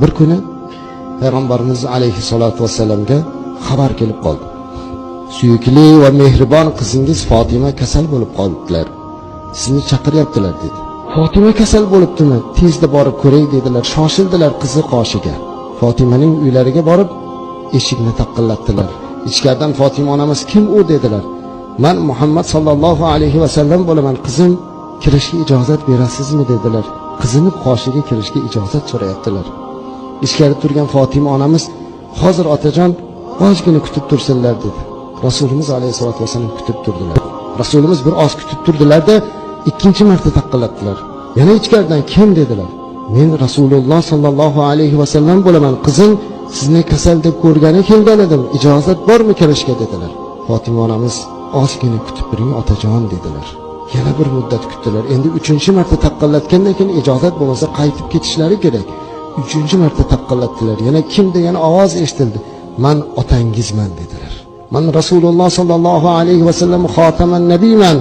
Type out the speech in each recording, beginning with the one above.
Bir kuni Payg'ambarimiz alayhissalatu vassalamga xabar kelib qoldi. Suyukli va mehribon qizingiz Fatima kasal bo'lib qoldilar. Sizni chaqiryaptilar dedi. Fatima kasal bo'libdimi? Tezda borib ko'ray dedilar. Shoshildilar qizi qoshiga. Fatimaning uylariga borib eshikni taqillatdilar. Ichkaridan Fatima onamiz kim u dedilar. Men Muhammad sallallohu alayhi vasallam bo'laman. Qizim kirishga ijozat berasizmi dedilar. Qizini qoshiga kirishga ijozat so'rayaptilar. Ichkarida turgan Fatima onamiz hozir otajon ozgina kutib tursinlar dedi. Rasulimiz alayhisolatu vasallam kutib turdilar. Rasulimiz bir oz kutib turdilar-da, ikkinchi marta taqillatdilar. Yana ichkaridan kim dedilar. Men Rasululloh sallallohu alayhi vasallam bo'laman. Qizim sizni kasal deb ko'rgani kelgan edim. Ijozat bormi kirishga dedilar. Fatima onamiz ozgina kutib turing otajon dedilar. Yana bir muddat kutdilar. Endi 3-marta taqillatgandan keyin ijozat bo'lmasa qaytib ketishlari kerak. 3-marta taqillatdilar. Yana kim degan ovoz eshitildi. Men otangizman dedilar. Men Rasululloh sallallohu alayhi vasallam xotaman nabiyman.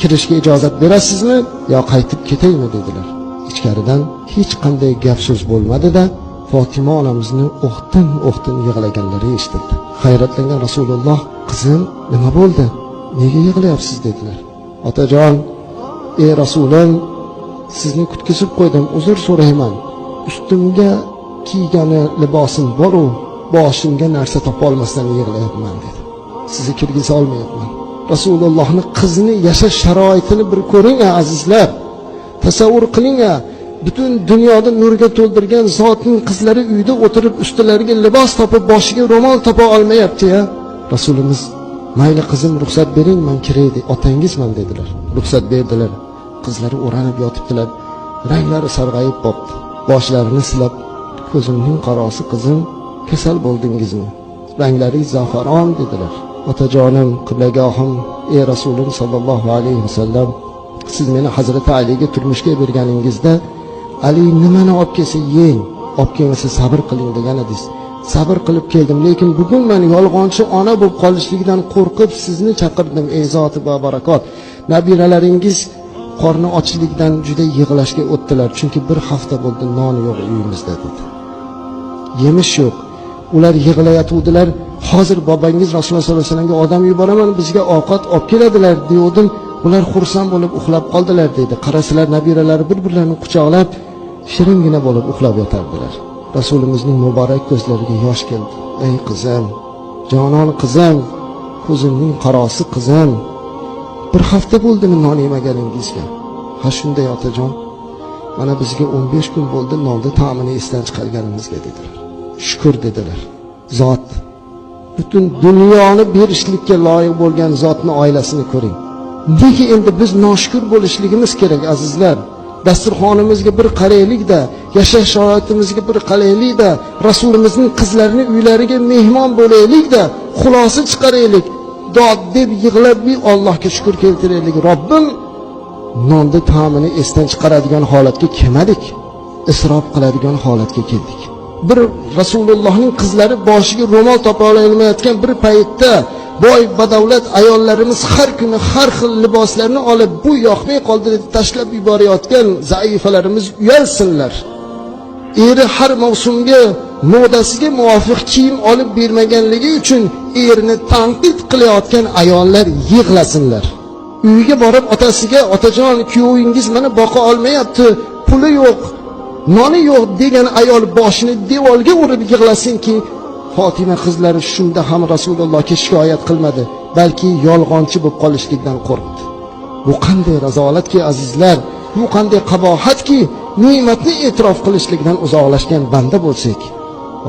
Kirishga ijozat berasizmi yo qaytib ketaymi dedilar. Ichkaridan hech qanday gap so'z bo'lmadi-da, Fatima onamizni o'xtin yig'laganlari eshitildi. Hayratlangan Rasululloh, "Qizim, nima bo'ldi? Nega yig'layapsiz?" dedilar. "Otajon, ey Rasulim, sizni kutkizib qo'ydim, uzr so'rayman. Ustimga kiygani libosim bor-u, boshimga narsa topa olmasdan yig'layapman" dedi. "Sizni kirgiza olmayapman." Rasulullohning qizini yashash sharoitini bir ko'ring azizlar. Tasavvur qiling, butun dunyoda nurga to'ldirgan zotning qizlari uyda o'tirib ustilariga libos topib boshiga ro'mol topa olmayapti-ya. Rasulimiz, "Mayli qizim, ruxsat bering, men kiray deb otangizman" dedilar. Ruxsat berdilar. Qizlari o'ranib yotibdilar. Ranglari sarg'ayib qopti. Boshlarini silab, "Ko'zimning qarosi qizim, kasal bo'ldingizmi? Ranglaringiz zafaron" dedilar. "Otajonim, qiblagohim, ey Rasulim sallallohu alayhi vasallam, siz meni Hazrati Aliga turmushga berganingizda Ali nimani olib kelsa yeng, olib kelmasa sabr qiling degan edingiz. Sabr qilib keldim, lekin bugun men yolg'onchi ona bo'lib qolishlikdan qo'rqib sizni chaqirdim, ey zoti va barakot. Nabiralaringiz qorni ochlikdan juda yig'lashga o'tdilar, chunki bir hafta bo'ldi non yo'q uyimizda" dedi. Yemish yo'q. Ular yig'layotgandilar. "Hozir bobangiz Rasululloh sollallohu alayhi vasallamga odam yuboraman, bizga ovqat olib keladilar" degandim. Ular xursand bo'lib uxlab qoldilar dedi. Qarasalar nabiralari bir-birlarini quchoqlab shiringina bo'lib uxlab yotardilar. Rasulimizning muborak ko'zlariga yosh keldi. "Ey qizim, jonon qizim, ko'zimning qarosi qizim, bir hafta bo'ldimi non yemaganingizga?" "Ha shunday otajon. Mana bizga 15 kun bo'ldi nonda ta'mini esdan chiqarganimizga" dedilar. "Shukr" dedilar. Zot butun dunyoni berishlikka loyiq bo'lgan zotning oilasini ko'ring. Nega endi biz noshukur bo'lishligimiz kerak azizlar? Dasturxonimizga bir qaraylik-da, yashash sharoitimizga bir qaraylik-da, Rasulimizning qizlarini uylariga mehmon bo'laylik-da, xulosa chiqaraylik. Dod deb yig'lab Allohga shukr keltiraylik. Robbim, nonda ta'mini esdan chiqaradigan holatga kelmadik, isrof qiladigan holatga keldik. Bir Rasulullohning qizlari boshiga ro'mol topa olmayotgan bir paytda boy badavlat ayollarimiz har kuni har xil liboslarni olib bu yoqmay qoldi deb tashlab yuborayotgan zaifalarimiz uyalsinlar. Eri har mavsumga modasiga muvofiq kiyim olib bermaganligi uchun erini tanqid qilayotgan ayollar yig'lasinlar. Uyiga borib otasiga, "Otajon, kuyovingiz meni boqa olmayapti, puli yo'q, noni yo'q" degan ayol boshini devorga urib yig'lasinki, Fatima qizlari shunda ham Rasulullohga shikoyat qilmadi, balki yolg'onchi bo'lib qolishlikdan qo'rqdi. Bu qanday razolatki azizlar, bu qanday qabohatki, ne'matni e'tirof qilishlikdan uzoqlashgan banda bo'lsak.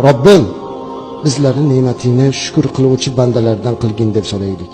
Robbim, bizlarni ne'matingni shukr qiluvchi bandalardan qilgin deb so'raylik.